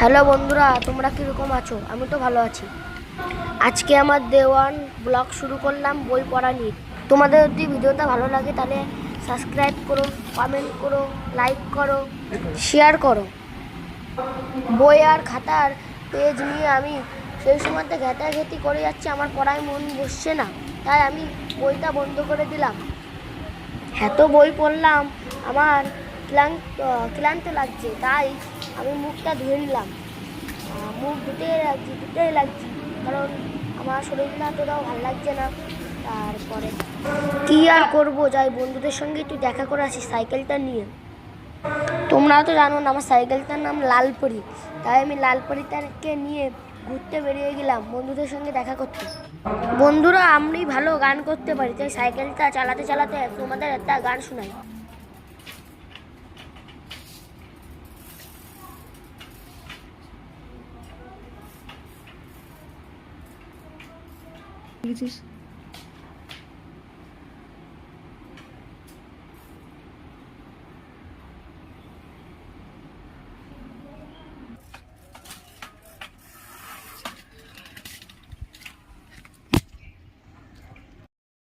Hello বন্ধুরা, তোমরা কীরকম আছো? আমি তো ভালো আছি। আজকে আমার দেওয়ান ব্লগ শুরু করলাম বই পড়া নিয়ে। তোমাদের যদি ভিডিওটা ভালো লাগে তাহলে সাবস্ক্রাইব করো, কমেন্ট করো, লাইক করো, শেয়ার করো। বই আর খাতার পেজ নিয়ে আমি সেই সময়তে ঘেঁটাঘেঁটি করে যাচ্ছি, আমার পড়ায় মন বসছে না, তাই আমি বইটা বন্ধ করে দিলাম। এত বই পড়লাম, আমার ক্লান্ত লাগছে, তাই আমি মুখটা ধুয়ে নিলাম। মুখ ধুতেই লাগছি, কারণ আমার শরীরটা এতটাও ভালো লাগছে না। তারপরে কী আর করবো, যাই বন্ধুদের সঙ্গে একটু দেখা করে আসি সাইকেলটা নিয়ে। তোমরাও তো জানো না, আমার সাইকেলটার নাম লালপরি, তাই আমি লালপরিটাকে নিয়ে ঘুরতে বেরিয়ে গেলাম বন্ধুদের সঙ্গে দেখা করতে। বন্ধুরা, আমি ভালো গান করতে পারি, তাই সাইকেলটা চালাতে চালাতে তোমাদের একটা গান শোনাই। লিখেছিস